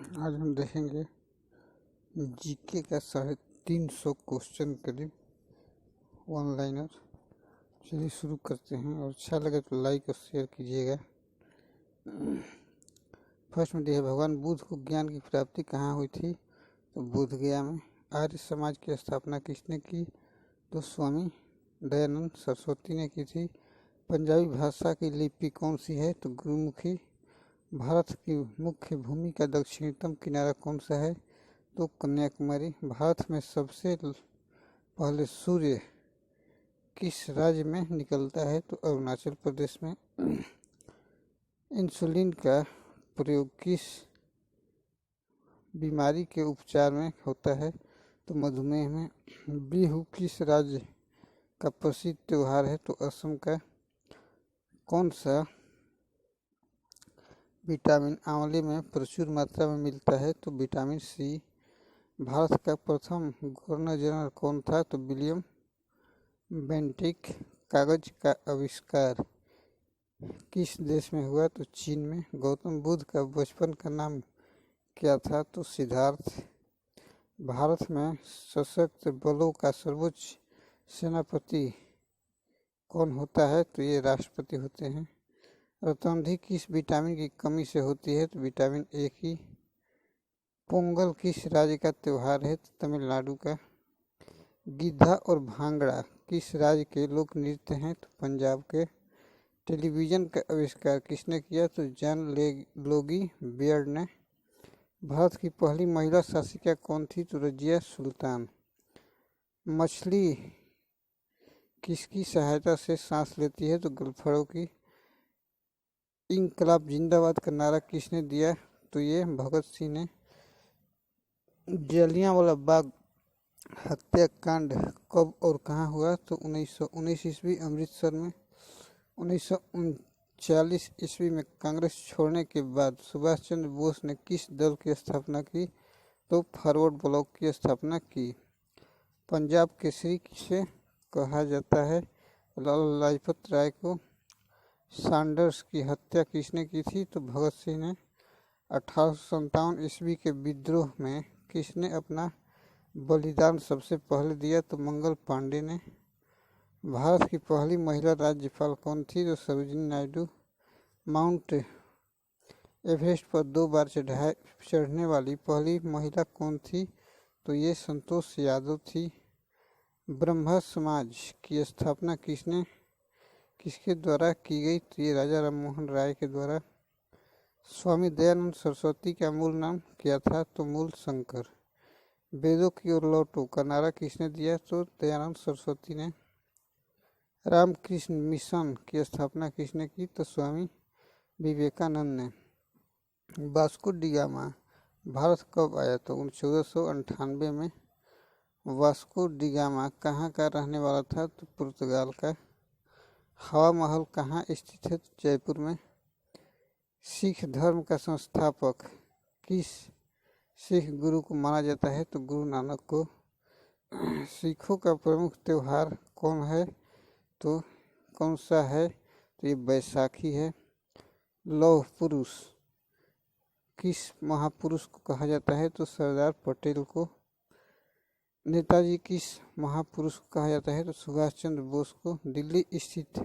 आज हम देखेंगे जीके का 350 क्वेश्चन करीब वन लाइनर। चलिए शुरू करते हैं और अच्छा लगे तो लाइक और शेयर कीजिएगा। फर्स्ट में दिया भगवान बुद्ध को ज्ञान की प्राप्ति कहाँ हुई थी? तो बोध गया में। आर्य समाज की स्थापना किसने की? तो स्वामी दयानंद सरस्वती ने की थी। पंजाबी भाषा की लिपि कौन सी है? तो गुरुमुखी। भारत की मुख्य भूमि का दक्षिणतम किनारा कौन सा है? तो कन्याकुमारी। भारत में सबसे पहले सूर्य किस राज्य में निकलता है? तो अरुणाचल प्रदेश में। इंसुलिन का प्रयोग किस बीमारी के उपचार में होता है? तो मधुमेह में। बिहू किस राज्य का प्रसिद्ध त्योहार है? तो असम का। कौन सा विटामिन आंवले में प्रचुर मात्रा में मिलता है? तो विटामिन सी। भारत का प्रथम गवर्नर जनरल कौन था? तो विलियम बेंटिक। कागज का आविष्कार किस देश में हुआ? तो चीन में। गौतम बुद्ध का बचपन का नाम क्या था? तो सिद्धार्थ। भारत में सशस्त्र बलों का सर्वोच्च सेनापति कौन होता है? तो ये राष्ट्रपति होते हैं। रतौंधी किस विटामिन की कमी से होती है? तो विटामिन ए की। पोंगल किस राज्य का त्योहार है? तो तमिलनाडु का। गिद्धा और भांगड़ा किस राज्य के लोक नृत्य हैं? तो पंजाब के। टेलीविज़न का आविष्कार किसने किया? तो जॉन लोगी बियर्ड ने। भारत की पहली महिला शासिका कौन थी? तो रजिया सुल्तान। मछली किसकी सहायता से सांस लेती है? तो गलफड़ों की। इंकलाब जिंदाबाद का नारा किसने दिया? तो ये भगत सिंह ने। जलियांवाला बाग हत्याकांड कब और कहाँ हुआ? तो 1919 ईस्वी अमृतसर में। 1939 ईस्वी में कांग्रेस छोड़ने के बाद सुभाष चंद्र बोस ने किस दल की स्थापना की? तो फॉरवर्ड ब्लॉक की स्थापना की। पंजाब केसरी किसे कहा जाता है? लाला लाजपत राय को। सैंडर्स की हत्या किसने की थी? तो भगत सिंह ने। 1857 ईस्वी के विद्रोह में किसने अपना बलिदान सबसे पहले दिया? तो मंगल पांडे ने। भारत की पहली महिला राज्यपाल कौन थी? तो सरोजिनी नायडू। माउंट एवरेस्ट पर 2 बार चढ़ने वाली पहली महिला कौन थी? तो ये संतोष यादव थी। ब्रह्म समाज की स्थापना किसके द्वारा की गई? तो ये राजा राममोहन राय के द्वारा। स्वामी दयानंद सरस्वती का मूल नाम क्या था? तो मूल शंकर। वेदों की ओर लौटो का नारा किसने दिया? तो दयानंद सरस्वती ने। रामकृष्ण मिशन की स्थापना किसने की? तो स्वामी विवेकानंद ने। वास्को डी गामा भारत कब आया? तो 1498 में। वास्को डी गामा कहाँ का रहने वाला था? तो पुर्तगाल का। हवा महल कहाँ स्थित है? तो जयपुर में। सिख धर्म का संस्थापक किस सिख गुरु को माना जाता है? तो गुरु नानक को। सिखों का प्रमुख त्योहार कौन है? तो कौन सा है? तो ये बैसाखी है। लौह पुरुष किस महापुरुष को कहा जाता है? तो सरदार पटेल को। नेताजी किस महापुरुष को कहा जाता है? तो सुभाष चंद्र बोस को। दिल्ली स्थित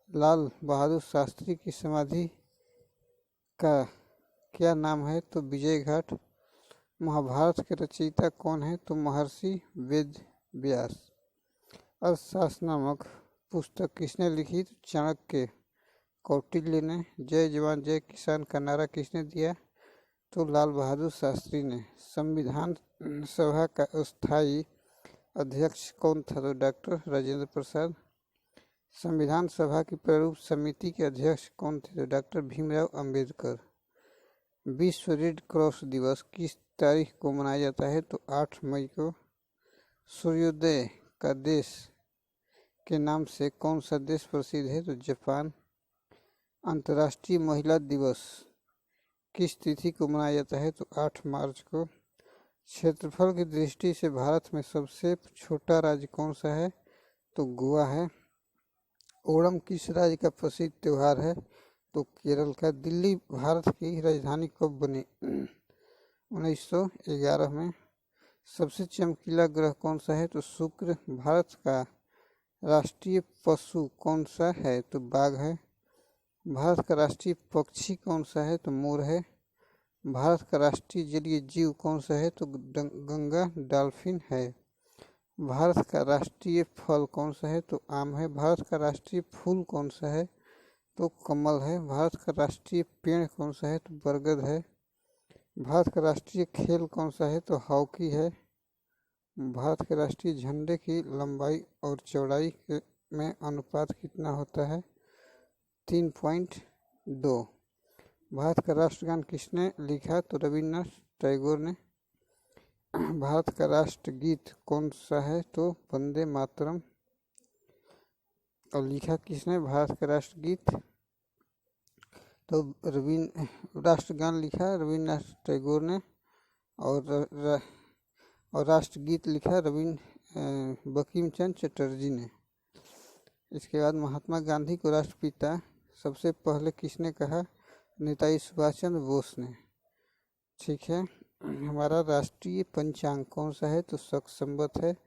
लाल बहादुर शास्त्री की समाधि का क्या नाम है? तो विजय घाट। महाभारत के रचयिता कौन है? तो महर्षि वेद व्यास। अर्थशास्त्र नामक पुस्तक किसने लिखी? तो चाणक्य। कौटिल्य ने। जय जवान जय किसान का नारा किसने दिया? तो लाल बहादुर शास्त्री ने। संविधान सभा का अस्थायी अध्यक्ष कौन था? तो डॉक्टर राजेंद्र प्रसाद। संविधान सभा की प्रारूप समिति के अध्यक्ष कौन थे? तो डॉक्टर भीमराव अंबेडकर। विश्व रेड क्रॉस दिवस किस तारीख को मनाया जाता है? तो 8 मई को। सूर्योदय का देश के नाम से कौन सा देश प्रसिद्ध है? तो जापान। अंतर्राष्ट्रीय महिला दिवस किस तिथि को मनाया जाता है? तो 8 मार्च को। क्षेत्रफल की दृष्टि से भारत में सबसे छोटा राज्य कौन सा है? तो गोवा है। ओणम किस राज्य का प्रसिद्ध त्योहार है? तो केरल का। दिल्ली भारत की राजधानी कब बनी? 1911 में। सबसे चमकीला ग्रह कौन सा है? तो शुक्र। भारत का राष्ट्रीय पशु कौन सा है? तो बाघ है। भारत का राष्ट्रीय पक्षी कौन सा है? तो मोर है। भारत का राष्ट्रीय जलीय जीव कौन सा है? तो गंगा डॉल्फिन है। भारत का राष्ट्रीय फल कौन सा है? तो आम है। भारत का राष्ट्रीय फूल कौन सा है? तो कमल है। भारत का राष्ट्रीय पेड़ कौन सा है? तो बरगद है। भारत का राष्ट्रीय खेल कौन सा है? तो हॉकी है। भारत के राष्ट्रीय झंडे की लंबाई और चौड़ाई में अनुपात कितना होता है? 3.2। भारत का राष्ट्रगान किसने लिखा? तो रविन्द्रनाथ टैगोर ने। भारत का राष्ट्रगीत कौन सा है? तो वंदे मातरम। और लिखा किसने भारत का राष्ट्रगीत? तो राष्ट्रगान लिखा रविन्द्रनाथ टैगोर ने और राष्ट्रगीत लिखा बंकिम चंद्र चटर्जी ने। इसके बाद महात्मा गांधी को राष्ट्रपिता सबसे पहले किसने कहा? नेताजी सुभाष चंद्र बोस ने। ठीक है। हमारा राष्ट्रीय पंचांग कौन सा है? तो शक संवत है।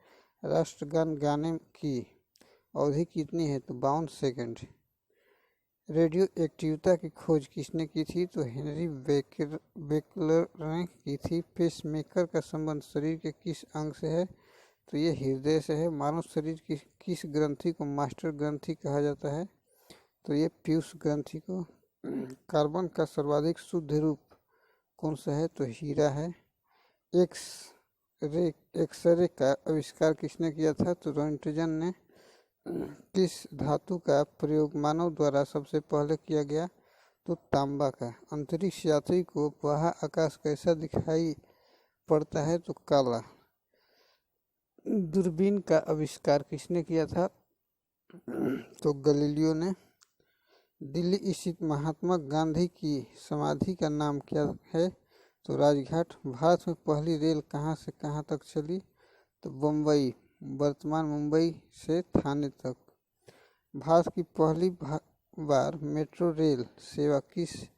राष्ट्रगान गाने की अवधि कितनी है? तो 52 सेकंड। रेडियो एक्टिविटी की खोज किसने की थी? तो हेनरी बेकलर ने की थी। पेसमेकर का संबंध शरीर के किस अंग से है? तो ये हृदय से है। मानव शरीर की किस ग्रंथि को मास्टर ग्रंथि कहा जाता है? तो ये पीयूष ग्रंथि को। कार्बन का सर्वाधिक शुद्ध रूप कौन सा है? तो हीरा है। एक्सरे का आविष्कार किसने किया था? तो रोंटगेन ने। किस धातु का प्रयोग मानव द्वारा सबसे पहले किया गया? तो तांबा का। अंतरिक्ष यात्री को बाह्य आकाश कैसा दिखाई पड़ता है? तो काला। दूरबीन का आविष्कार किसने किया था? तो गैलीलियो ने। दिल्ली स्थित महात्मा गांधी की समाधि का नाम क्या है? तो राजघाट। भारत में पहली रेल कहाँ से कहाँ तक चली? तो बम्बई, वर्तमान मुंबई से थाने तक। भारत की पहली बार मेट्रो रेल सेवा किस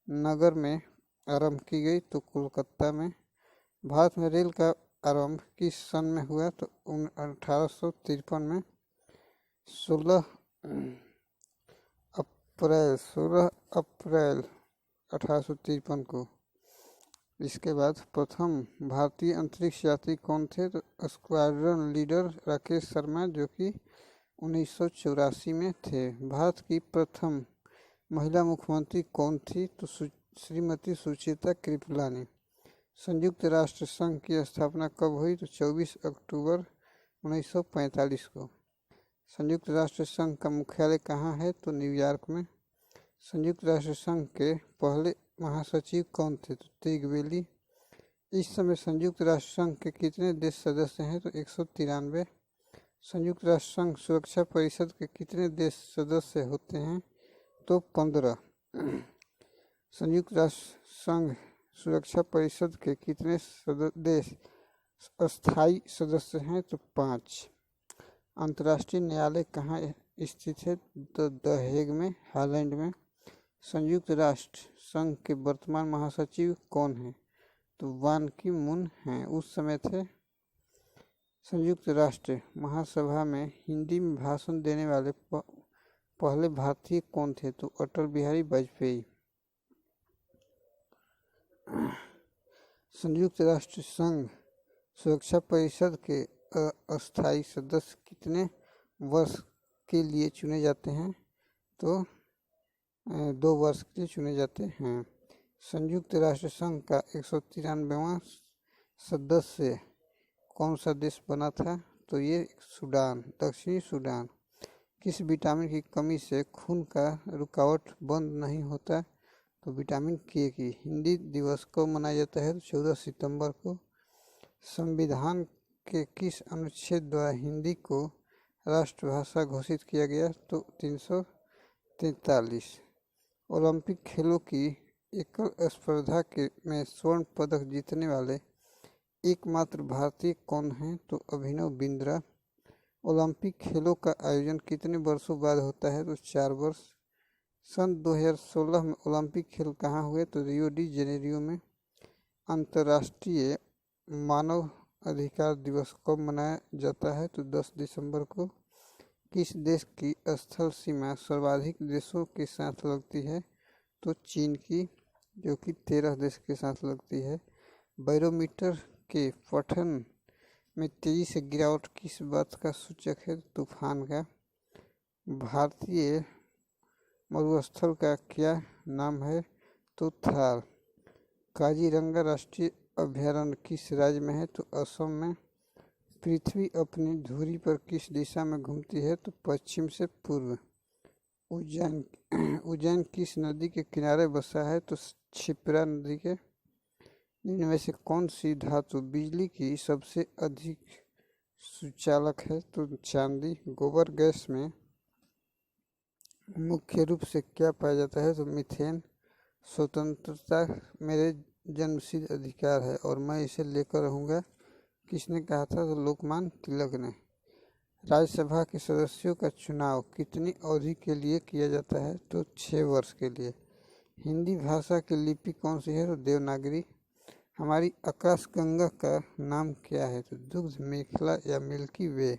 नगर में आरंभ की गई? तो कोलकाता में। भारत में रेल का आरंभ किस सन में हुआ? तो 1853 में। 16 अप्रैल 1853 को। इसके बाद प्रथम भारतीय अंतरिक्ष यात्री कौन थे? तो स्क्वाड्रन लीडर राकेश शर्मा, जो कि 1984 में थे। भारत की प्रथम महिला मुख्यमंत्री कौन थी? तो श्रीमती सुचेता कृपलानी। संयुक्त राष्ट्र संघ की स्थापना कब हुई? तो 24 अक्टूबर 1945 को। संयुक्त राष्ट्र संघ का मुख्यालय कहाँ है? तो न्यूयॉर्क में। संयुक्त राष्ट्र संघ के पहले महासचिव कौन थे? तो त्रिगवेली। इस समय संयुक्त राष्ट्र संघ के कितने देश सदस्य हैं? तो 193। संयुक्त राष्ट्र संघ सुरक्षा परिषद के कितने देश सदस्य होते हैं? तो 15। संयुक्त राष्ट्र संघ सुरक्षा परिषद के कितने देश अस्थायी सदस्य हैं? तो 5। अंतर्राष्ट्रीय न्यायालय कहाँ स्थित है? तो द हेग में, हॉलैंड में। संयुक्त राष्ट्र संघ के वर्तमान महासचिव कौन हैं? तो बान की मून हैं, उस समय थे। संयुक्त राष्ट्र महासभा में हिंदी में भाषण देने वाले पहले भारतीय कौन थे? तो अटल बिहारी वाजपेयी। संयुक्त राष्ट्र संघ सुरक्षा परिषद के अस्थायी सदस्य कितने वर्ष के लिए चुने जाते हैं? तो 2 वर्ष के लिए चुने जाते हैं। संयुक्त राष्ट्र संघ का 193वां सदस्य कौन सा देश बना था? तो ये सूडान, दक्षिणी सूडान। किस विटामिन की कमी से खून का रुकावट बंद नहीं होता? तो विटामिन के की। हिंदी दिवस कब मनाया जाता है? तो 14 सितंबर को। संविधान के किस अनुच्छेद द्वारा हिंदी को राष्ट्रभाषा घोषित किया गया? तो 343। ओलंपिक खेलों की एकल स्पर्धा में स्वर्ण पदक जीतने वाले एकमात्र भारतीय कौन हैं? तो अभिनव बिंद्रा। ओलंपिक खेलों का आयोजन कितने वर्षों बाद होता है? तो 4 वर्ष। सन 2016 में ओलंपिक खेल कहाँ हुए? तो रियो डी जेनेरियो में। अंतर्राष्ट्रीय मानव अधिकार दिवस कब मनाया जाता है? तो 10 दिसंबर को। किस देश की स्थल सीमा सर्वाधिक देशों के साथ लगती है? तो चीन की, जो कि 13 देश के साथ लगती है। बैरोमीटर के पठन में तेजी से गिरावट किस बात का सूचक है? तूफान का। भारतीय मरुस्थल का क्या नाम है? तो थार। काजीरंगा राष्ट्रीय अभयारण्य किस राज्य में है? तो असम में। पृथ्वी अपनी धुरी पर किस दिशा में घूमती है? तो पश्चिम से पूर्व। उज्जैन किस नदी के किनारे बसा है? तो क्षिप्रा नदी के। इनमें से कौन सी धातु बिजली की सबसे अधिक सुचालक है? तो चांदी। गोबर गैस में मुख्य रूप से क्या पाया जाता है? तो मीथेन। स्वतंत्रता मेरे जन्मसिद्ध अधिकार है और मैं इसे लेकर रहूँगा, किसने कहा था? तो लोकमान्य तिलक ने। राज्यसभा के सदस्यों का चुनाव कितनी अवधि के लिए किया जाता है? तो 6 वर्ष के लिए। हिंदी भाषा की लिपि कौन सी है? तो देवनागरी। हमारी आकाशगंगा का नाम क्या है? तो दुग्ध मेखला या मिल्की वे।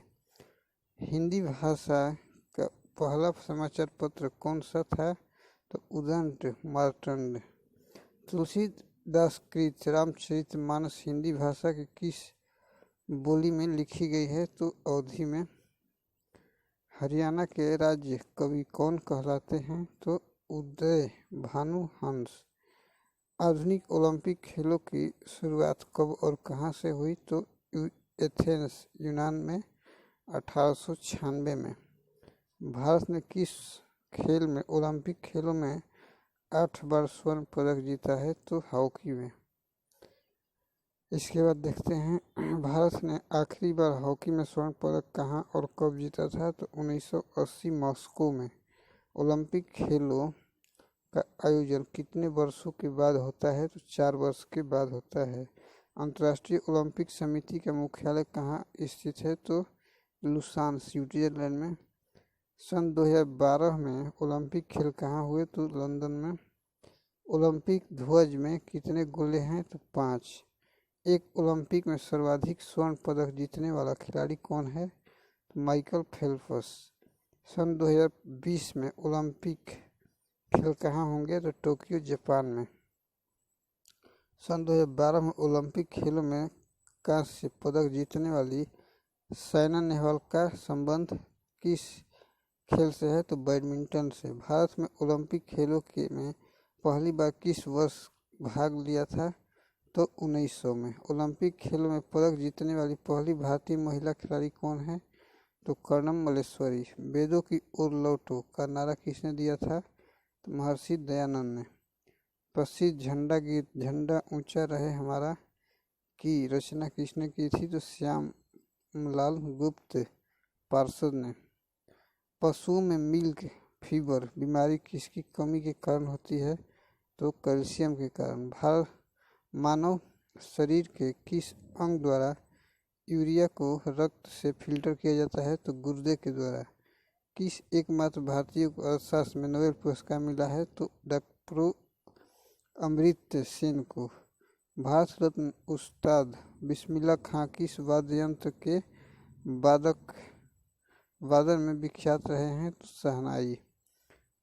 हिंदी भाषा का पहला समाचार पत्र कौन सा था? तो उदंत मार्तंड। तुलसीदास कृत रामचरितमानस हिंदी भाषा की किस बोली में लिखी गई है? तो अवधी में। हरियाणा के राज्य कवि कौन कहलाते हैं? तो उदय भानु हंस। आधुनिक ओलंपिक खेलों की शुरुआत कब और कहाँ से हुई? तो एथेंस यूनान में 1896 में। भारत ने किस खेल में ओलंपिक खेलों में 8 बार स्वर्ण पदक जीता है? तो हॉकी में। इसके बाद देखते हैं भारत ने आखिरी बार हॉकी में स्वर्ण पदक कहाँ और कब जीता था? तो 1980 मॉस्को में। ओलंपिक खेलों का आयोजन कितने वर्षों के बाद होता है? तो 4 वर्ष के बाद होता है। अंतर्राष्ट्रीय ओलंपिक समिति का मुख्यालय कहाँ स्थित है? तो लुसान स्विट्जरलैंड में। सन 2012 में ओलंपिक खेल कहाँ हुए? तो लंदन में। ओलंपिक ध्वज में कितने गोले हैं? तो 5। एक ओलंपिक में सर्वाधिक स्वर्ण पदक जीतने वाला खिलाड़ी कौन है? तो माइकल फेल्प्स। सन 2020 में ओलंपिक खेल कहाँ होंगे? तो टोक्यो जापान में। सन 2012 में ओलंपिक खेलों में कांस्य पदक जीतने वाली साइना नेहवाल का संबंध किस खेल से है? तो बैडमिंटन से। भारत में ओलंपिक खेलों के में पहली बार किस वर्ष भाग लिया था? तो 1900 में। ओलंपिक खेलों में पदक जीतने वाली पहली भारतीय महिला खिलाड़ी कौन है? तो कर्णम मल्लेश्वरी। वेदों की ओर लौटो का नारा किसने दिया था? तो महर्षि दयानंद ने। प्रसिद्ध झंडा गीत झंडा ऊंचा रहे हमारा की रचना किसने की थी? तो श्यामलाल गुप्त पार्षद ने। पशुओं में मिल्क फीवर बीमारी किसकी कमी के कारण होती है? तो कैल्शियम के कारण। मानव शरीर के किस अंग द्वारा यूरिया को रक्त से फिल्टर किया जाता है? तो गुर्दे के द्वारा। किस एकमात्र भारतीय को अर्थशास्त्र में नोबेल पुरस्कार मिला है? तो डॉक्टर अमृत सेन को। भारत रत्न उस्ताद बिस्मिल्लाह खां किस वाद्य यंत्र के वादन में विख्यात रहे हैं? तो शहनाई।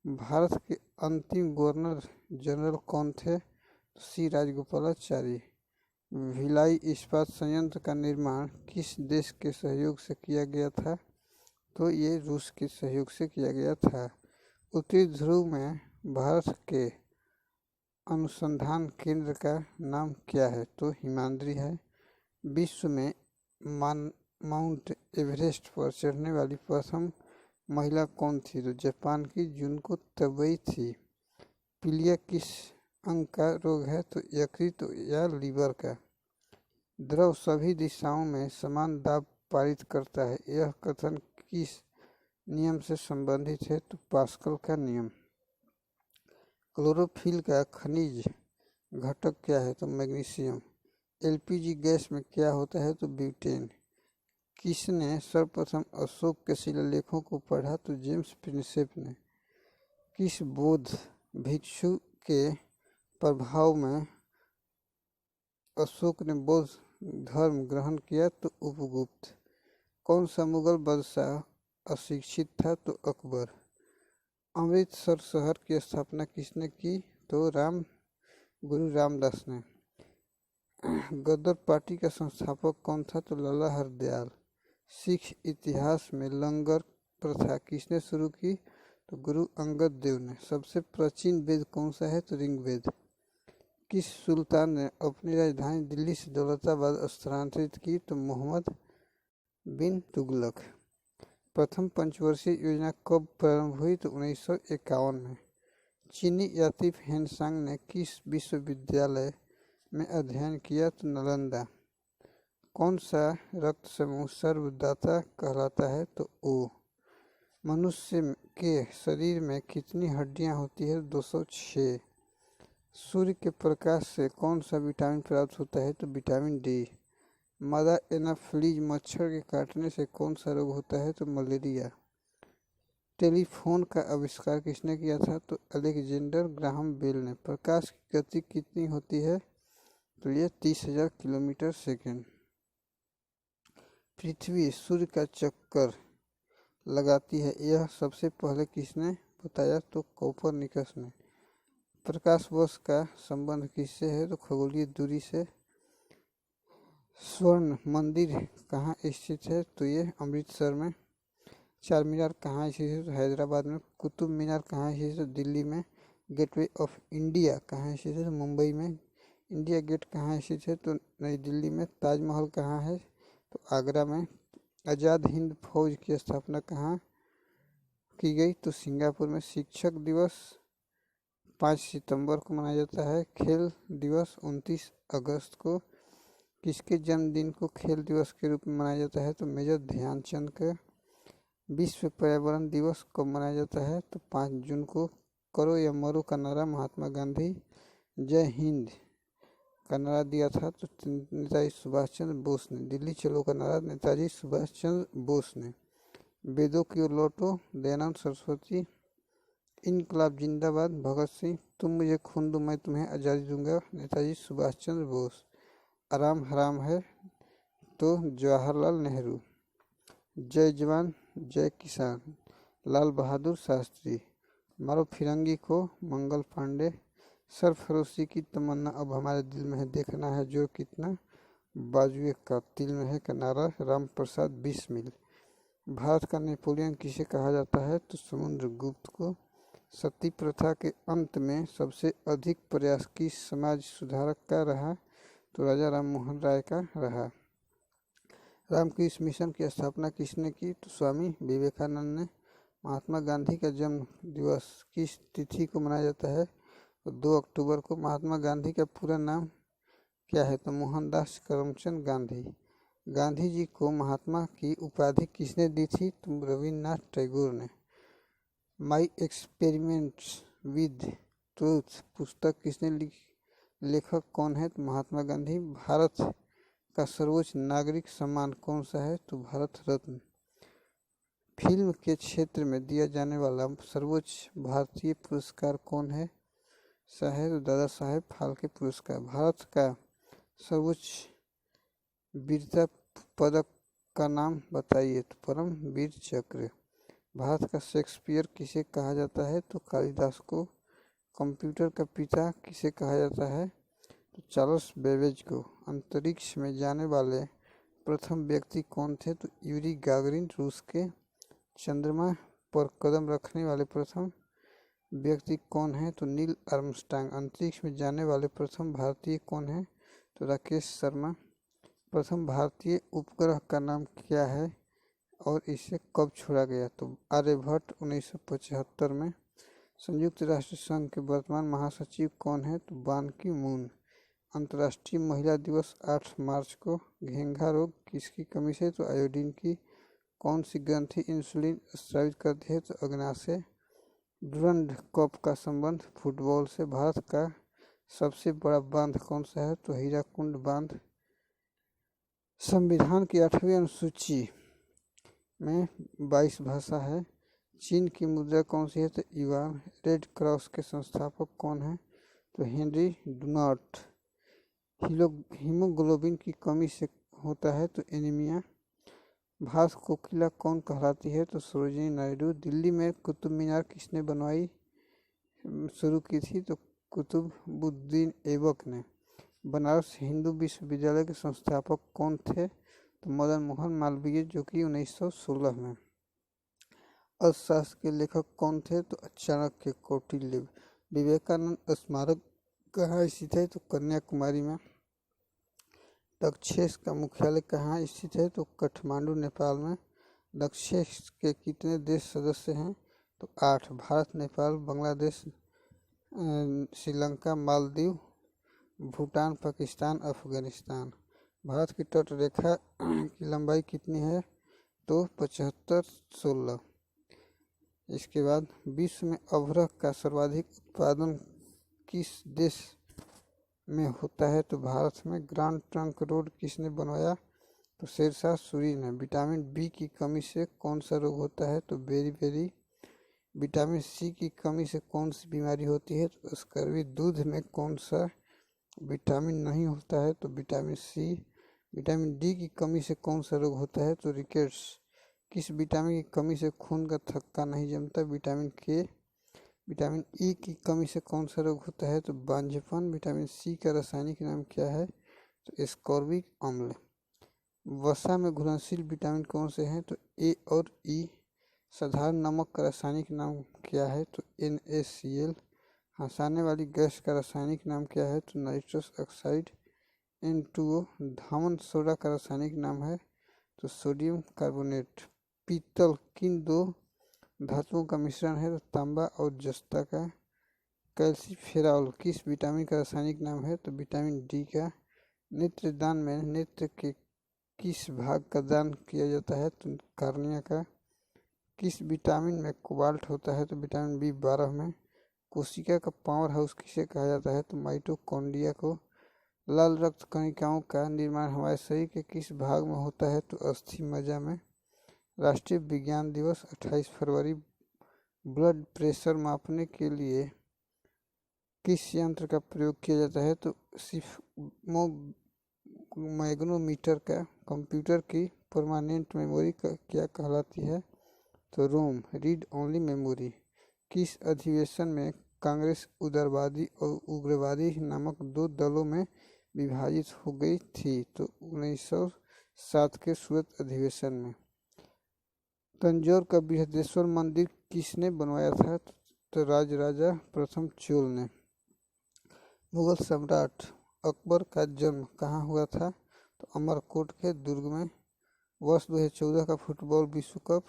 भारत के अंतिम गवर्नर जनरल कौन थे? तो सी राजगोपालाचारी। भिलाई इस्पात संयंत्र का निर्माण किस देश के सहयोग से किया गया था? तो ये रूस के सहयोग से किया गया था। उत्तरी ध्रुव में भारत के अनुसंधान केंद्र का नाम क्या है? तो हिमाद्री है। विश्व में माउंट एवरेस्ट पर चढ़ने वाली प्रथम महिला कौन थी? तो जापान की जुनको तबई थी। पीलिया किस अंग का रोग है? तो यकृत या लीवर का। द्रव सभी दिशाओं में समान दाब पारित करता है, यह कथन किस नियम से संबंधित है? तो पास्कल का नियम। क्लोरोफिल का खनिज घटक क्या है? तो मैग्नीशियम। एलपीजी गैस में क्या होता है? तो ब्यूटेन। किसने सर्वप्रथम अशोक के शिलालेखों को पढ़ा? तो जेम्स प्रिंसेप ने। किस बौद्ध भिक्षु के प्रभाव में अशोक ने बौद्ध धर्म ग्रहण किया? तो उपगुप्त। कौन सा मुगल बादशाह अशिक्षित था? तो अकबर। अमृतसर शहर की स्थापना किसने की? तो गुरु रामदास ने। गदर पार्टी का संस्थापक कौन था? तो लाला हरदयाल। सिख इतिहास में लंगर प्रथा किसने शुरू की? तो गुरु अंगद देव ने। सबसे प्राचीन वेद कौन सा है? तो ऋग्वेद। किस सुल्तान ने अपनी राजधानी दिल्ली से दौलताबाद स्थानांतरित की? तो मोहम्मद बिन तुगलक। प्रथम पंचवर्षीय योजना कब प्रारंभ हुई? तो 1951 में। चीनी यात्री हेनसांग ने किस विश्वविद्यालय में अध्ययन किया? तो नालंदा। कौन सा रक्त समूह सर्वदाता कहलाता है? तो ओ। मनुष्य के शरीर में कितनी हड्डियां होती है? 206। सूर्य के प्रकाश से कौन सा विटामिन प्राप्त होता है? तो विटामिन डी। मादा एनाफिलीज मच्छर के काटने से कौन सा रोग होता है? तो मलेरिया। टेलीफोन का आविष्कार किसने किया था? तो अलेक्जेंडर ग्राहम बेल ने। प्रकाश की गति कितनी होती है? तो यह 30,000 किलोमीटर सेकेंड। पृथ्वी सूर्य का चक्कर लगाती है, यह सबसे पहले किसने बताया? तो कोपरनिकस ने। प्रकाश वर्ष का संबंध किससे है? तो खगोलीय दूरी से। स्वर्ण मंदिर कहाँ स्थित है? तो ये अमृतसर में। चार मीनार कहाँ स्थित है? तो हैदराबाद में। कुतुब मीनार कहाँ स्थित है? तो दिल्ली में। गेटवे ऑफ इंडिया कहाँ स्थित है? तो मुंबई में। इंडिया गेट कहाँ स्थित है? तो नई दिल्ली में। ताजमहल कहाँ है? तो आगरा में। आज़ाद हिंद फौज की स्थापना कहाँ की गई? तो सिंगापुर में। शिक्षक दिवस 5 सितंबर को मनाया जाता है। खेल दिवस 29 अगस्त को। किसके जन्मदिन को खेल दिवस के रूप में मनाया जाता है? तो मेजर ध्यानचंद का। विश्व पर्यावरण दिवस कब मनाया जाता है? तो 5 जून को। करो या मरो का नारा महात्मा गांधी जय हिंद का नारा दिया था? तो नेताजी सुभाष चंद्र बोस ने। दिल्ली चलो का नारा नेताजी सुभाष चंद्र बोस ने। वेदों की ओर लौटो दयानंद सरस्वती। इनकलाब जिंदाबाद भगत सिंह। तुम मुझे खून दो मैं तुम्हें आज़ादी दूंगा नेताजी सुभाष चंद्र बोस। आराम हराम है तो जवाहरलाल नेहरू। जय जवान जय किसान लाल बहादुर शास्त्री। मारो फिरंगी को मंगल पांडे। सरफरोशी की तमन्ना अब हमारे दिल में है, देखना है जो कितना बाजुए का तिल में है का नारा राम प्रसाद बिस्मिल। भारत का नेपोलियन किसे कहा जाता है? तो समुद्रगुप्त को। सती प्रथा के अंत में सबसे अधिक प्रयास किस समाज सुधारक का रहा? तो राजा राम मोहन राय का रहा। रामकृष्ण मिशन की स्थापना किसने की? तो स्वामी विवेकानंद ने। महात्मा गांधी का जन्म दिवस किस तिथि को मनाया जाता है? तो 2 अक्टूबर को। महात्मा गांधी का पूरा नाम क्या है? तो मोहनदास करमचंद गांधी। गांधी जी को महात्मा की उपाधि किसने दी थी? तो रविन्द्रनाथ टैगोर ने। माई एक्सपेरिमेंट्स विद ट्रूथ पुस्तक किसने लेखक कौन है? तो महात्मा गांधी। भारत का सर्वोच्च नागरिक सम्मान कौन सा है? तो भारत रत्न। फिल्म के क्षेत्र में दिया जाने वाला सर्वोच्च भारतीय पुरस्कार कौन है? तो दादा साहेब फाल्के पुरस्कार। भारत का सर्वोच्च वीरता पदक का नाम बताइए? तो परम वीर चक्र। भारत का शेक्सपियर किसे कहा जाता है? तो कालिदास को। कंप्यूटर का पिता किसे कहा जाता है? तो चार्ल्स बेबेज को। अंतरिक्ष में जाने वाले प्रथम व्यक्ति कौन थे? तो यूरी गागरिन रूस के। चंद्रमा पर कदम रखने वाले प्रथम व्यक्ति कौन है? तो नील आर्मस्ट्रांग। अंतरिक्ष में जाने वाले प्रथम भारतीय कौन है? तो राकेश शर्मा। प्रथम भारतीय उपग्रह का नाम क्या है और इसे कब छोड़ा गया? तो आर्यभट्ट 1975 में। संयुक्त राष्ट्र संघ के वर्तमान महासचिव कौन है? तो बान की मून। अंतर्राष्ट्रीय महिला दिवस 8 मार्च को। घेंघा रोग किसकी कमी से? तो आयोडीन की। कौन सी ग्रंथि इंसुलिन स्रावित करती है? तो अग्नाशय। डुरंड कप का संबंध फुटबॉल से। भारत का सबसे बड़ा बांध कौन सा है? तो हीराकुंड बांध। संविधान की 8वीं अनुसूची में 22 भाषा है। चीन की मुद्रा कौन सी है? तो युआन। रेड क्रॉस के संस्थापक कौन है? तो हेनरी डुनान्ट। हीमोग्लोबिन की कमी से होता है तो एनीमिया। भारत को किला कौन कहलाती है तो सरोजिनी नायडू। दिल्ली में कुतुब मीनार किसने बनवाई शुरू की थी तो कुतुबुद्दीन ऐबक ने। बनारस हिंदू विश्वविद्यालय के संस्थापक कौन थे तो मदन मोहन मालवीय, जो कि 1916 में। अर्थशास्त्र के लेखक कौन थे तो चाणक्य, कौटिल्य। विवेकानंद स्मारक कहाँ स्थित है तो कन्याकुमारी में। दक्षेस का मुख्यालय कहाँ स्थित है तो काठमांडू, नेपाल में। दक्षेस के कितने देश सदस्य हैं तो 8। भारत, नेपाल, बांग्लादेश, श्रीलंका, मालदीव, भूटान, पाकिस्तान, अफगानिस्तान। भारत की तट रेखा की लंबाई कितनी है तो 75-16। इसके बाद विश्व में अभ्रक का सर्वाधिक उत्पादन किस देश में होता है तो भारत में। ग्रांड ट्रंक रोड किसने बनवाया तो शेरशाह सूरी ने। विटामिन बी की कमी से कौन सा रोग होता है तो बेरी। विटामिन सी की कमी से कौन सी बीमारी होती है तो स्कर्वी। दूध में कौन सा विटामिन नहीं होता है तो विटामिन सी। विटामिन डी की कमी से कौन सा रोग होता है तो रिकेट्स। किस विटामिन की कमी से खून का थक्का नहीं जमता विटामिन के। विटामिन ई की कमी से कौन सा रोग होता है तो बांझपन। विटामिन सी का रासायनिक नाम क्या है तो एस्कॉर्बिक अम्ल। वसा में घुलनशील विटामिन कौन से हैं तो ए और ई। साधारण नमक का रासायनिक नाम क्या है तो NaCl। हंसाने वाली गैस का रासायनिक नाम क्या है तो नाइट्रस ऑक्साइड N2O। धामन सोडा का रासायनिक नाम है तो सोडियम कार्बोनेट। पीतल किन दो धातुओं का मिश्रण है तो तांबा और जस्ता का। कैल्सीफेरॉल किस विटामिन का रासायनिक नाम है तो विटामिन डी का। नेत्रदान में नेत्र के किस भाग का दान किया जाता है तो कार्निया का। किस विटामिन में कोबाल्ट होता है तो विटामिन B12 में। कोशिका का पावर हाउस किसे कहा जाता है तो माइटोकॉन्ड्रिया को। लाल रक्त कणिकाओं का निर्माण हमारे शरीर के किस भाग में होता है तो अस्थि मज्जा में। राष्ट्रीय विज्ञान दिवस 28 फरवरी। ब्लड प्रेशर मापने के लिए किस यंत्र का प्रयोग किया जाता है तो सिफ्मोमैग्नोमीटर का। कंप्यूटर की परमानेंट मेमोरी क्या कहलाती है तो रोम, रीड ओनली मेमोरी। किस अधिवेशन में कांग्रेस उदारवादी और उग्रवादी नामक 2 दलों में विभाजित हो गई थी तो 1907 के सूरत अधिवेशन में। तंजौर का बृहदेश्वर मंदिर किसने बनवाया था तो राजराजा प्रथम चोल ने। मुगल सम्राट अकबर का जन्म कहाँ हुआ था तो अमरकोट के दुर्ग में। वर्ष 2014 का फुटबॉल विश्व कप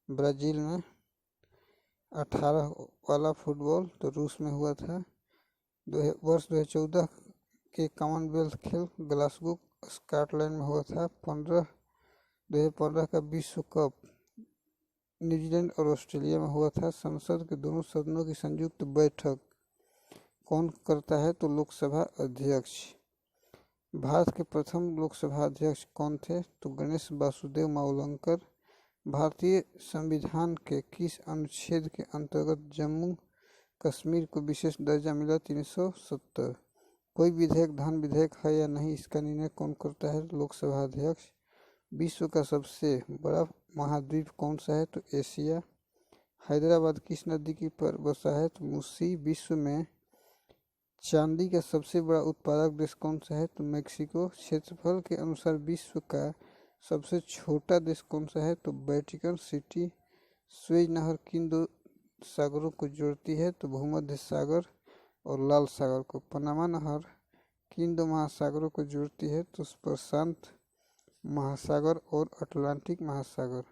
ब्राज़ील में। 18 वाला फुटबॉल तो रूस में हुआ था। वर्ष 2014 के कॉमनवेल्थ खेल ग्लासगो स्कॉटलैंड में हुआ था। 2015 का विश्व कप न्यूजीलैंड और ऑस्ट्रेलिया में हुआ था। संसद के दोनों सदनों की संयुक्त बैठक कौन करता है तो लोकसभा अध्यक्ष। भारत के प्रथम लोकसभा अध्यक्ष कौन थे तो गणेश वासुदेव मावलंकर। भारतीय संविधान के किस अनुच्छेद के अंतर्गत जम्मू कश्मीर को विशेष दर्जा मिला 370। कोई विधेयक धन विधेयक है या नहीं इसका निर्णय कौन करता है लोकसभा अध्यक्ष। विश्व का सबसे बड़ा महाद्वीप कौन सा है तो एशिया। हैदराबाद किस नदी की पर बसा है तो मूसी। विश्व में चांदी का सबसे बड़ा उत्पादक देश कौन सा है तो मेक्सिको। क्षेत्रफल के अनुसार विश्व का सबसे छोटा देश कौन सा है तो वेटिकन सिटी। स्वेज नहर किन 2 सागरों को जोड़ती है तो भूमध्य सागर और लाल सागर को। पनामा नहर किन 2 महासागरों को जोड़ती है तो प्रशांत महासागर और अटलांटिक महासागर।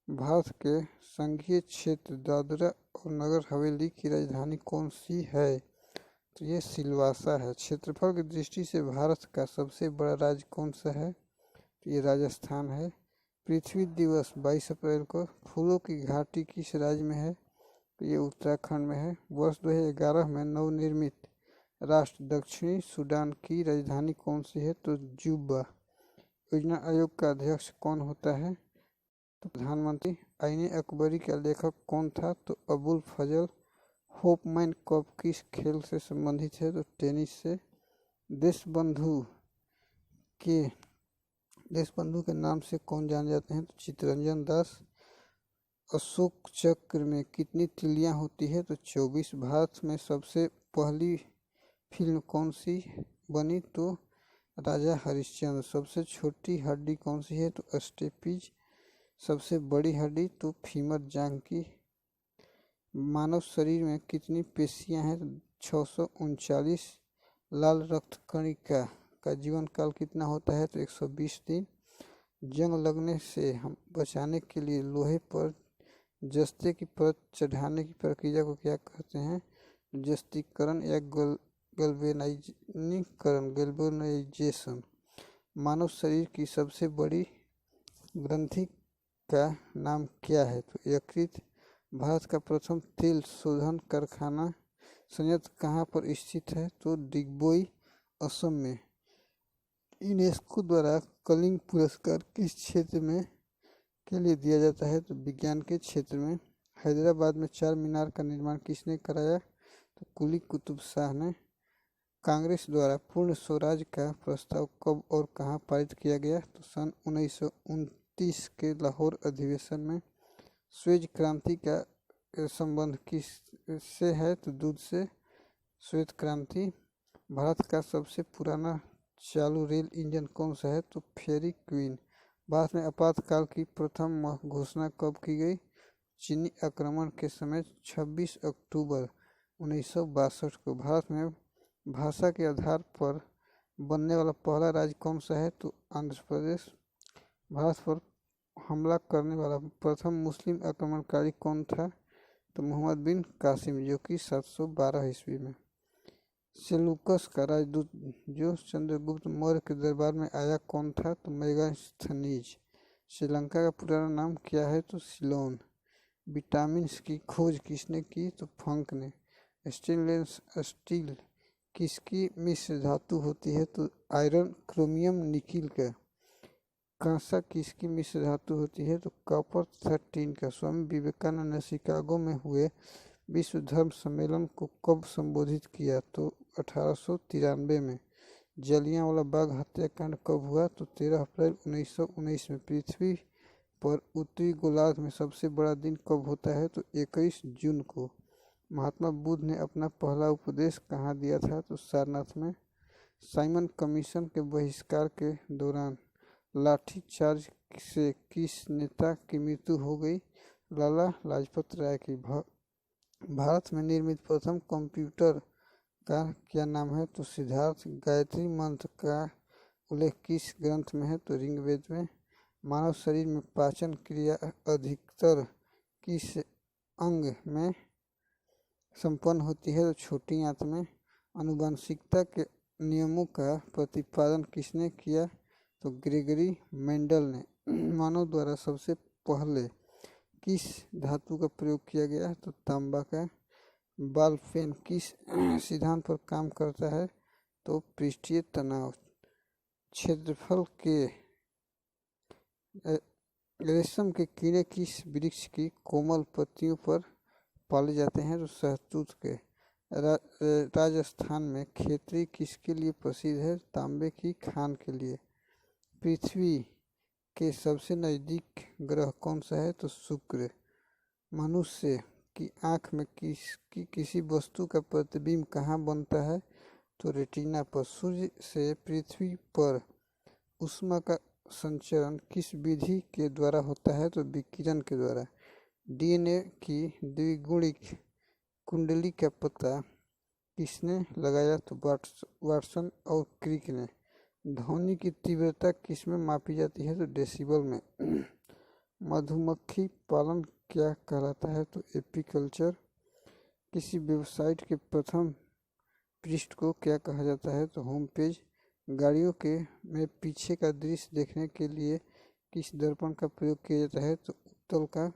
भारत के संघीय क्षेत्र दादरा और नगर हवेली की राजधानी कौन सी है तो ये सिलवासा है। क्षेत्रफल की दृष्टि से भारत का सबसे बड़ा राज्य कौन सा है तो ये राजस्थान है। पृथ्वी दिवस 22 अप्रैल को फूलों की घाटी किस राज्य में है तो ये उत्तराखंड में है। वर्ष 2011 में नवनिर्मित राष्ट्र दक्षिणी सूडान की राजधानी कौन सी है तो जुब्बा। योजना आयोग का अध्यक्ष कौन होता है तो प्रधानमंत्री। आईने अकबरी का लेखक कौन था तो अबुल फजल। होपमैन कप किस खेल से संबंधित है तो टेनिस से। देशबंधु के देशबंधु के नाम से कौन जाने जाते हैं? तो चित्तरंजन दास। अशोक चक्र में कितनी तिलियां होती है? तो 24। भारत में सबसे पहली फिल्म कौन सी बनी? तो राजा हरिश्चंद्र। सबसे छोटी हड्डी कौन सी है? तो स्टेपीज। सबसे बड़ी हड्डी? तो फीमर जांघ की। मानव शरीर में कितनी पेशियां हैं? 639। लाल रक्त कणिका का जीवन काल कितना होता है? तो 120 दिन। जंग लगने से हम बचाने के लिए लोहे पर जस्ते की परत चढ़ाने की प्रक्रिया को क्या कहते हैं? जस्तीकरण या गैल्वेनाइजेशन। मानव शरीर की सबसे बड़ी ग्रंथि का नाम क्या है? तो यकृत। भारत का प्रथम तेल शोधन कारखाना संयंत्र कहाँ पर स्थित है? तो डिगबोई, असम में। यूनेस्को द्वारा कलिंग पुरस्कार किस क्षेत्र में के लिए दिया जाता है? तो विज्ञान के क्षेत्र में। हैदराबाद में चार मीनार का निर्माण किसने कराया? तो कुली कुतुब शाह ने। कांग्रेस द्वारा पूर्ण स्वराज का प्रस्ताव कब और कहाँ पारित किया गया? तो सन 1929 के लाहौर अधिवेशन में। स्वेज क्रांति का संबंध किससे है? तो दूध से। श्वेत क्रांति। भारत का सबसे पुराना चालू रेल इंजन कौन सा है? तो फेरी क्वीन। भारत में आपातकाल की प्रथम घोषणा कब की गई? चीनी आक्रमण के समय 26 अक्टूबर 1962 को। भारत में भाषा के आधार पर बनने वाला पहला राज्य कौन सा है? तो आंध्र प्रदेश। भारत पर हमला करने वाला प्रथम मुस्लिम आक्रमणकारी कौन था? तो मोहम्मद बिन कासिम, जो कि 712 ईस्वी में। सेलूकस का राजदूत जो चंद्रगुप्त मौर्य के दरबार में आया कौन था? तो मेगास्थनीज। श्रीलंका का पुराना नाम क्या है? तो सिलोन। विटामिन की खोज किसने की? तो फंक ने। स्टेनलेस स्टील किसकी मिश्र धातु होती है? तो आयरन, क्रोमियम, निकिल का। कांसा किसकी मिश्र धातु होती है? तो कॉपर तथा टिन का। स्वामी विवेकानंद ने शिकागो में हुए विश्व धर्म सम्मेलन को कब संबोधित किया? तो 1893 में। जलियांवाला बाग हत्याकांड कब हुआ? तो 13 अप्रैल 1919 में। पृथ्वी पर उत्तरी गोलार्ध में सबसे बड़ा दिन कब होता है? तो 21 जून को। महात्मा बुद्ध ने अपना पहला उपदेश कहाँ दिया था? तो सारनाथ में। साइमन कमीशन के बहिष्कार के दौरान लाठीचार्ज से किस नेता की मृत्यु हो गई? लाला लाजपत राय की। भारत में निर्मित प्रथम कंप्यूटर का क्या नाम है? तो सिद्धार्थ। गायत्री मंत्र का उल्लेख किस ग्रंथ में है? तो ऋग्वेद में। मानव शरीर में पाचन क्रिया अधिकतर किस अंग में संपन्न होती है? तो छोटी आंत में। आनुवंशिकता के नियमों का प्रतिपादन किसने किया? तो ग्रेगरी मेंडल ने। मानव द्वारा सबसे पहले किस धातु का प्रयोग किया गया? तो तांबा का। बॉल पेन किस सिद्धांत पर काम करता है? तो पृष्ठीय तनाव। क्षेत्रफल के रेशम के कीड़े किस वृक्ष की कोमल पत्तियों पर पाले जाते हैं? तो शहतूत के। राजस्थान में खेतरी किसके लिए प्रसिद्ध है? तांबे की खान के लिए। पृथ्वी के सबसे नज़दीक ग्रह कौन सा है? तो शुक्र। मनुष्य की आँख में किसी वस्तु का प्रतिबिंब कहाँ बनता है? तो रेटिना पर। सूर्य से पृथ्वी पर ऊष्मा का संचरण किस विधि के द्वारा होता है? तो विकिरण के द्वारा। डीएनए की द्विगुणित कुंडली का पता किसने लगाया? तो वाटसन और क्रिक ने। ध्वनि की तीव्रता किसमें मापी जाती है? तो डेसिबल में। मधुमक्खी पालन क्या कहलाता है? तो एपीकल्चर। किसी वेबसाइट के प्रथम पृष्ठ को क्या कहा जाता है? तो होम पेज। गाड़ियों के में पीछे का दृश्य देखने के लिए किस दर्पण का प्रयोग किया जाता है? तो उत्तल का।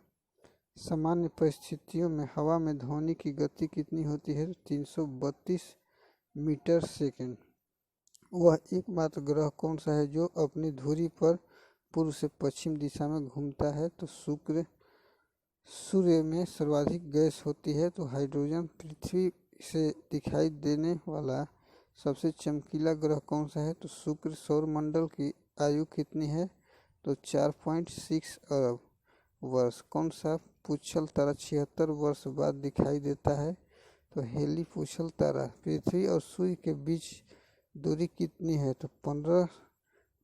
सामान्य परिस्थितियों में हवा में ध्वनि की गति कितनी होती है? तो 332 मीटर सेकेंड। वह एकमात्र ग्रह कौन सा है जो अपनी धुरी पर पूर्व से पश्चिम दिशा में घूमता है? तो शुक्र। सूर्य में सर्वाधिक गैस होती है? तो हाइड्रोजन। पृथ्वी से दिखाई देने वाला सबसे चमकीला ग्रह कौन सा है? तो शुक्र। सौर मंडल की आयु कितनी है? तो 4.6 अरब वर्ष। कौन सा पूछल तारा 76 वर्ष बाद दिखाई देता है? तो हेली पूछल तारा। पृथ्वी और सूर्य के बीच दूरी कितनी है? तो 15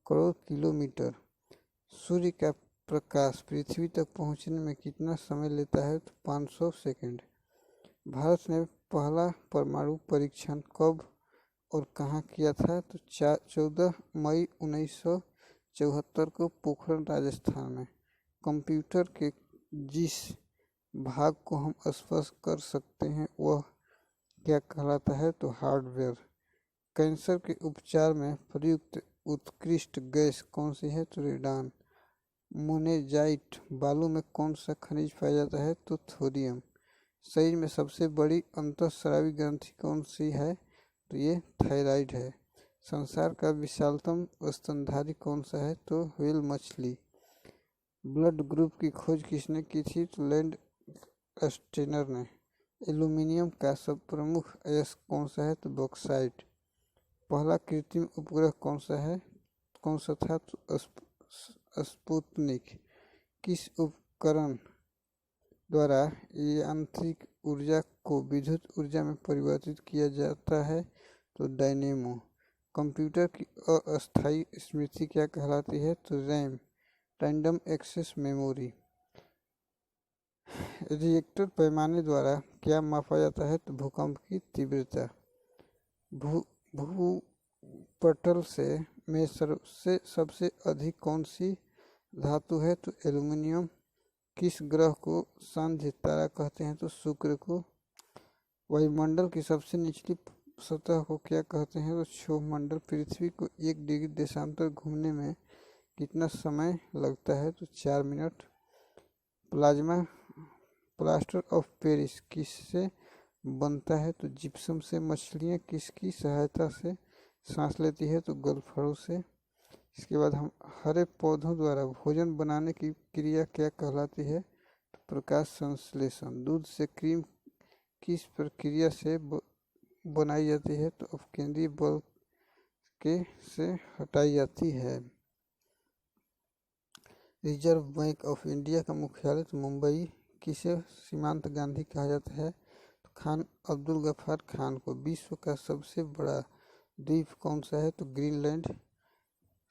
करोड़ किलोमीटर। सूर्य का प्रकाश पृथ्वी तक पहुंचने में कितना समय लेता है? तो 500 सेकंड। भारत ने पहला परमाणु परीक्षण कब और कहाँ किया था? तो 14 मई 1974 को पोखरण राजस्थान में। कंप्यूटर के जिस भाग को हम स्पर्श कर सकते हैं वह क्या कहलाता है? तो हार्डवेयर। कैंसर के उपचार में प्रयुक्त उत्कृष्ट गैस कौन सी है? तो रेडान। मोनेजाइट बालू में कौन सा खनिज पाया जाता है? तो थोरियम। शरीर में सबसे बड़ी अंतःस्रावी ग्रंथि कौन सी है? तो ये थायराइड है। संसार का विशालतम स्तनधारी कौन सा है? तो व्हेल मछली। ब्लड ग्रुप की खोज किसने की थी? तो लैंड स्टेनर ने। एल्यूमिनियम का सब प्रमुख अयस्क कौन सा है? तो बॉक्साइट। पहला कृत्रिम उपग्रह कौन सा था? तो स्पुतनिक। किस उपकरण द्वारा यांत्रिक ऊर्जा को विद्युत ऊर्जा में परिवर्तित किया जाता है? तो डायनेमो। कंप्यूटर की अस्थायी स्मृति क्या कहलाती है? तो RAM, random access memory. Richter पैमाने द्वारा क्या मापा जाता है? तो भूकंप की तीव्रता। भूपटल में सबसे अधिक कौन सी धातु है? तो एल्यूमिनियम। किस ग्रह को सांध्य तारा कहते हैं? तो शुक्र को। वायुमंडल की सबसे निचली सतह को क्या कहते हैं? तो क्षोभ मंडल। पृथ्वी को 1 डिग्री देशांतर घूमने में कितना समय लगता है? तो 4 minute. Plasma plaster of Paris किससे बनता है? तो जिप्सम से। मछलियाँ किसकी सहायता से सांस लेती है? तो गलफड़ों से। इसके बाद हम हरे पौधों द्वारा भोजन बनाने की क्रिया क्या कहलाती है? तो प्रकाश संश्लेषण। दूध से क्रीम किस प्रक्रिया से बनाई जाती है? तो अपकेंद्रीय बल के से हटाई जाती है। रिजर्व बैंक ऑफ इंडिया का मुख्यालय तो मुंबई। किसे सीमांत गांधी कहा जाता है? तो खान अब्दुल गफ्फार खान को। विश्व का सबसे बड़ा द्वीप कौन सा है? तो ग्रीनलैंड।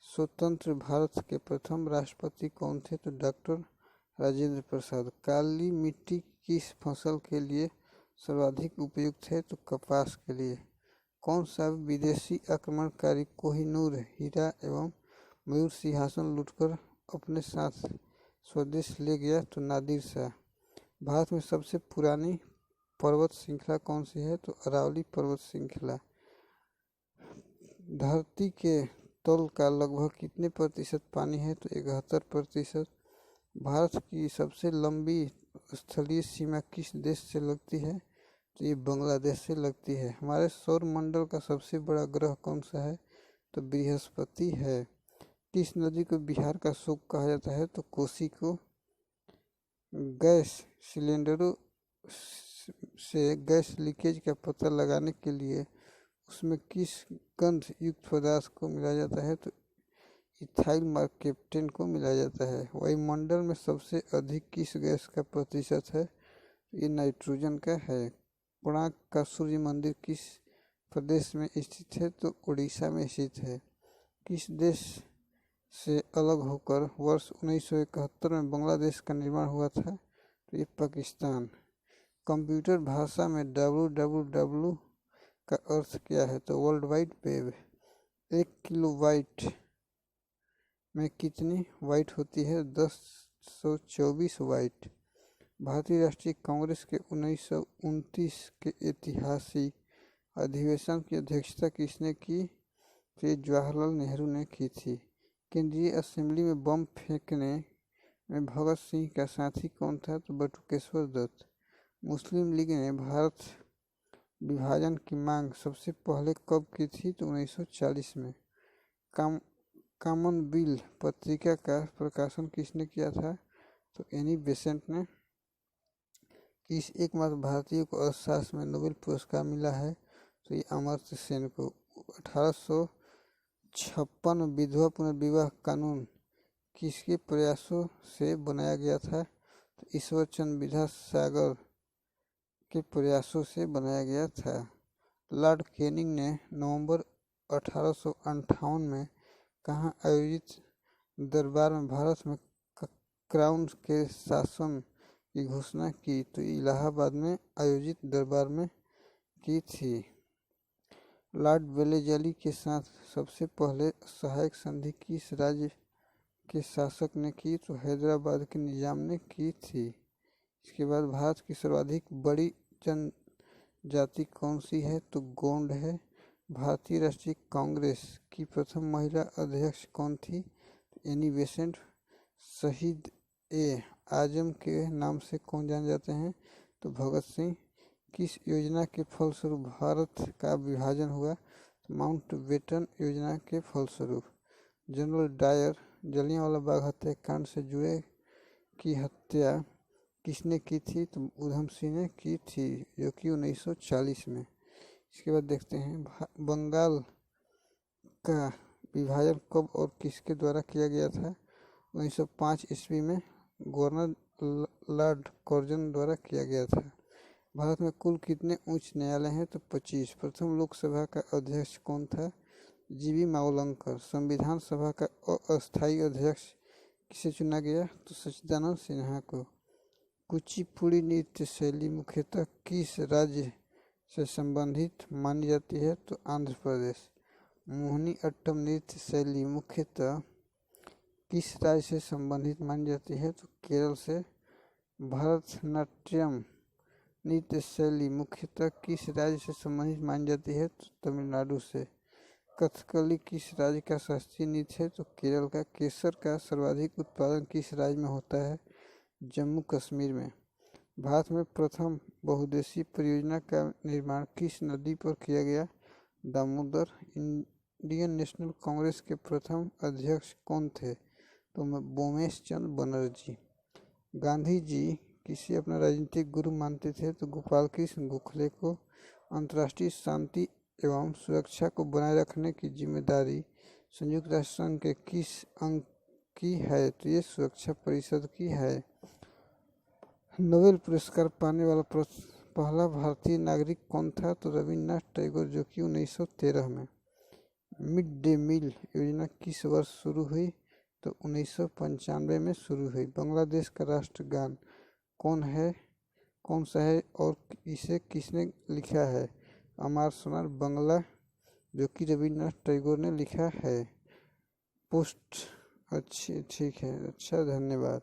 स्वतंत्र भारत के प्रथम राष्ट्रपति कौन थे? तो डॉक्टर राजेंद्र प्रसाद। काली मिट्टी किस फसल के लिए सर्वाधिक उपयुक्त है? तो कपास के लिए। कौन सा विदेशी आक्रमणकारी कोहिनूर हीरा एवं मयूर सिंहासन लूटकर अपने साथ स्वदेश ले गया? तो नादिर शाह। भारत में सबसे पुरानी पर्वत श्रृंखला कौन सी है? तो अरावली पर्वत श्रृंखला। धरती के तल का लगभग कितने प्रतिशत पानी है? तो 71%। भारत की सबसे लंबी स्थलीय सीमा किस देश से लगती है? तो ये बांग्लादेश से लगती है। हमारे सौर मंडल का सबसे बड़ा ग्रह कौन सा है? तो बृहस्पति है। किस नदी को बिहार का शोक कहा जाता है? तो कोसी को। गैस सिलेंडरों से गैस लीकेज का पता लगाने के लिए उसमें किस गंध युक्त पदार्थ को मिलाया जाता है? तो इथाइल मर्केप्टेन को मिलाया जाता है। वायुमंडल में सबसे अधिक किस गैस का प्रतिशत है? ये नाइट्रोजन का है। कोणार्क का सूर्य मंदिर किस प्रदेश में स्थित है? तो उड़ीसा में स्थित है। किस देश से अलग होकर वर्ष 1971 में बांग्लादेश का निर्माण हुआ था? तो ये पाकिस्तान। कंप्यूटर भाषा में www का अर्थ क्या है? तो वर्ल्ड वाइड वेब। 1 किलोबाइट में कितनी बाइट होती है? 1024 बाइट। भारतीय राष्ट्रीय कांग्रेस के 1929 के ऐतिहासिक अधिवेशन की अध्यक्षता किसने की? तो ये जवाहरलाल नेहरू ने की थी। केंद्रीय असेंबली में बम फेंकने में भगत सिंह का साथी कौन था? तो बटुकेश्वर दत्त। मुस्लिम लीग ने भारत विभाजन की मांग सबसे पहले कब की थी? तो 1940 में। कॉमनवेल्थ पत्रिका का प्रकाशन किसने किया था? तो एनी बेसेंट ने। किस एकमात्र भारतीय को अर्थशास्त्र में नोबेल पुरस्कार मिला है? तो ये अमर्त्य सेन को। 1856 में विधवा पुनर्विवाह कानून किसके प्रयासों से बनाया गया था? तो ईश्वर चंद्र विद्यासागर के प्रयासों से बनाया गया था। लॉर्ड कैनिंग ने नवंबर 1858 में कहाँ आयोजित दरबार में भारत में क्राउन के शासन की घोषणा की? तो इलाहाबाद में आयोजित दरबार में की थी। लॉर्ड वेलेस्ली के साथ सबसे पहले सहायक संधि किस राज्य के शासक ने की? तो हैदराबाद के निजाम ने की थी। इसके बाद भारत की सर्वाधिक बड़ी जनजाति कौन सी है? तो गोंड है। भारतीय राष्ट्रीय कांग्रेस की प्रथम महिला अध्यक्ष कौन थी? Annie Besant. शहीद ए आजम के नाम से कौन जाने जाते हैं? तो भगत सिंह। किस योजना के फलस्वरूप भारत का विभाजन हुआ? माउंटबेटन योजना के फलस्वरूप। जनरल डायर जलियांवाला बाग हत्याकांड से जुड़े की हत्या किसने की थी? तो उधम सिंह ने की थी, जो कि 1940 में। इसके बाद देखते हैं बंगाल का विभाजन कब और किसके द्वारा किया गया था? 1905 ईस्वी में गवर्नर लॉर्ड कर्जन द्वारा किया गया था। भारत में कुल कितने उच्च न्यायालय हैं? तो 25। प्रथम लोकसभा का अध्यक्ष कौन था? जीवी मावलंकर। संविधान सभा का अस्थायी अध्यक्ष किसे चुना गया? तो सच्चिदानंद सिन्हा को। कुचिपुड़ी नृत्य शैली मुख्यतः किस राज्य से संबंधित मानी जाती है? तो आंध्र प्रदेश। मोहिनी अट्टम नृत्य शैली मुख्यतः किस राज्य से संबंधित मानी जाती है? तो केरल से। भरतनाट्यम नृत्य शैली मुख्यतः किस राज्य से संबंधित मानी जाती है? तो तमिलनाडु से। कथकली किस राज्य का शास्त्रीय नृत्य है? तो केरल का। केसर का सर्वाधिक उत्पादन किस राज्य में होता है? जम्मू कश्मीर में। भारत में प्रथम बहुउद्देशीय परियोजना का निर्माण किस नदी पर किया गया? दामोदर। इंडियन नेशनल कांग्रेस के प्रथम अध्यक्ष कौन थे? तो बोमेश चंद्र बनर्जी। गांधी जी किसे अपना राजनीतिक गुरु मानते थे? तो गोपाल कृष्ण गोखले को। अंतर्राष्ट्रीय शांति एवं सुरक्षा को बनाए रखने की जिम्मेदारी संयुक्त राष्ट्र संघ के किस अंग की है? तो ये सुरक्षा परिषद की है। नोबेल पुरस्कार पाने वाला पहला भारतीय नागरिक कौन था? तो रविन्द्रनाथ टैगोर, जो कि 1913 में। मिड डे मील योजना किस वर्ष शुरू हुई? तो 1995 में शुरू हुई। बांग्लादेश का राष्ट्रगान कौन सा है और इसे किसने लिखा है? अमार सोनार बांग्ला, जो कि रविन्द्रनाथ टैगोर ने लिखा है। पोस्ट अच्छी ठीक है। अच्छा, धन्यवाद।